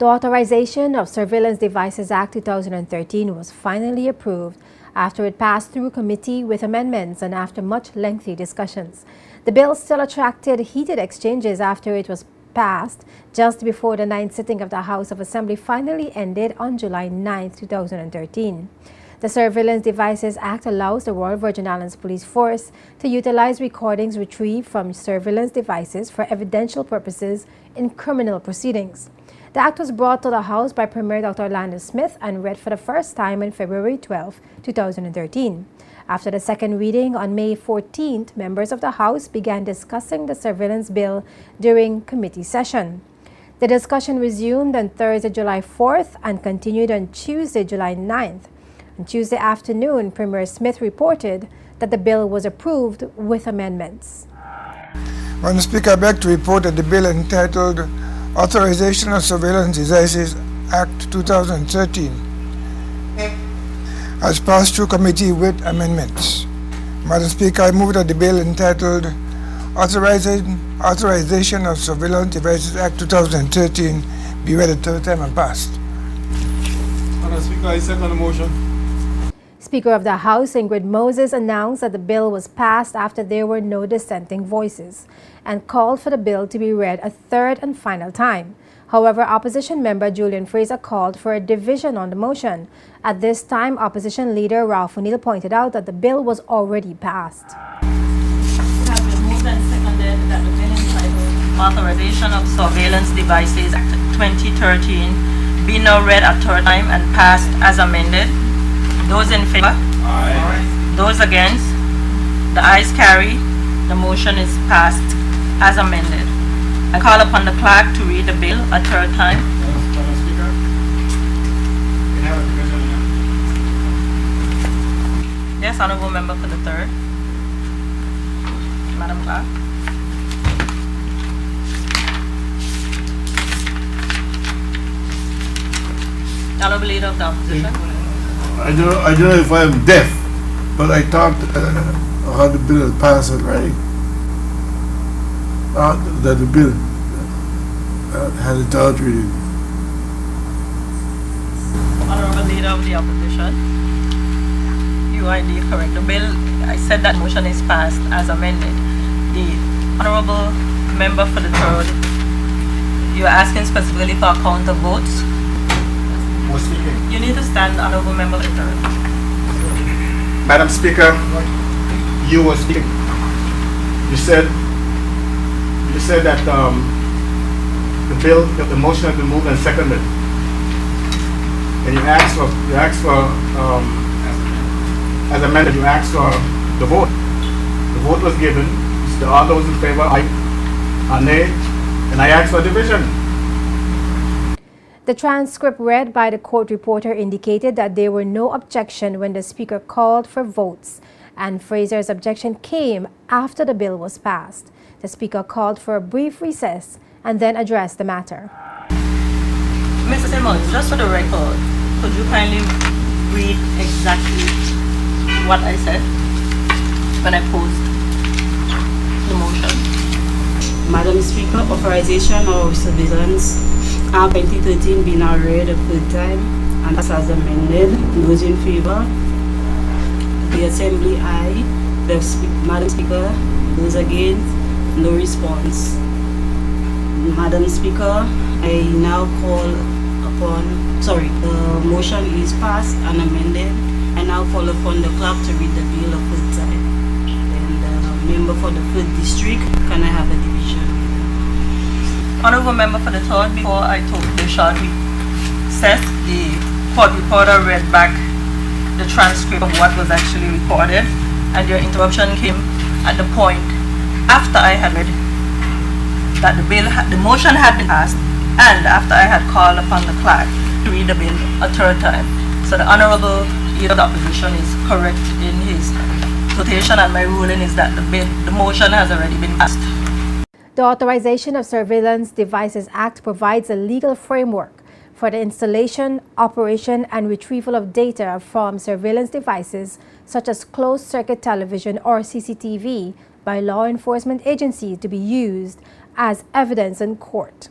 The Authorization of Surveillance Devices Act 2013 was finally approved after it passed through committee with amendments and after much lengthy discussions. The bill still attracted heated exchanges after it was passed just before the 9th sitting of the House of Assembly finally ended on July 9, 2013. The Surveillance Devices Act allows the Royal Virgin Islands Police Force to utilize recordings retrieved from surveillance devices for evidential purposes in criminal proceedings. The act was brought to the House by Premier Dr. Orlando Smith and read for the first time on February 12, 2013. After the second reading on May 14th, members of the House began discussing the surveillance bill during committee session. The discussion resumed on Thursday, July 4th and continued on Tuesday, July 9th. On Tuesday afternoon, Premier Smith reported that the bill was approved with amendments. Madam Speaker, I beg to report that the bill entitled Authorization of Surveillance Devices Act 2013 has passed through committee with amendments. Madam Speaker, I move that the bill entitled Authorization of Surveillance Devices Act 2013 be read a third time and passed. Madam Speaker, I second the motion. Speaker of the House Ingrid Moses announced that the bill was passed after there were no dissenting voices and called for the bill to be read a third and final time. However, opposition member Julian Fraser called for a division on the motion. At this time, opposition leader Ralph O'Neill pointed out that the bill was already passed. It has been moved and seconded that the bill entitled Authorization of Surveillance Devices Act 2013 be now read a third time and passed as amended. Those in favor? Aye. Those against? The ayes carry. The motion is passed as amended. I call upon the clerk to read the bill a third time. Madam Speaker, we have a division now. Yes, honorable member for the third. Madam Clerk. Honorable Leader of the Opposition. I don't know if I'm deaf, but I thought how the bill had passed already. That the bill had a third reading. Honorable Leader of the Opposition. You are indeed correct. The bill, I said that motion is passed as amended. The honorable member for the third, you are asking specifically for a count of votes. You need to stand, honorable member for the third. Madam Speaker, you were speaking. You said that the motion has been moved and seconded, and you asked for as amended. You asked for the vote. The vote was given. So all those in favor, aye, or nay, and I asked for division. The transcript read by the court reporter indicated that there were no objection when the Speaker called for votes, and Fraser's objection came after the bill was passed. The Speaker called for a brief recess and then addressed the matter. Mr. Simmons, just for the record, could you kindly read exactly what I said when I posed the motion? Madam Speaker, authorization of surveillance Act 2013 be now read a third time and as amended. Those in favor? The Assembly, aye. Madam Speaker, those against? No response. Madam Speaker, I now call upon, the motion is passed and amended. I now call upon the clerk to read the bill a third time. And the member for the 3rd district, can I have a division? Honorable member for the third, before I took the short recess, the court reporter read back the transcript of what was actually recorded, and your interruption came at the point after I had read that the motion had been passed, and after I had called upon the clerk to read the bill a third time. So the honorable leader of the opposition is correct in his quotation, and my ruling is that the motion has already been passed. The Authorization of Surveillance Devices Act provides a legal framework for the installation, operation, and retrieval of data from surveillance devices such as closed-circuit television or CCTV by law enforcement agencies to be used as evidence in court.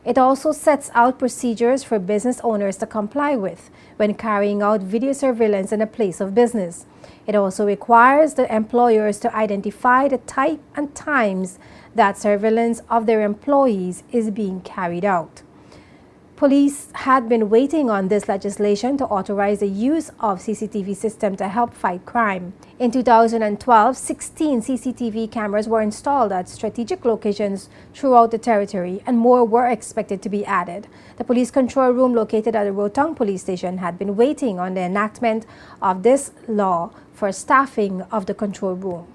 It also sets out procedures for business owners to comply with when carrying out video surveillance in a place of business. It also requires the employers to identify the type and times that surveillance of their employees is being carried out. Police had been waiting on this legislation to authorize the use of CCTV system to help fight crime. In 2012, 16 CCTV cameras were installed at strategic locations throughout the territory, and more were expected to be added. The police control room located at the Rotong Police Station had been waiting on the enactment of this law for staffing of the control room.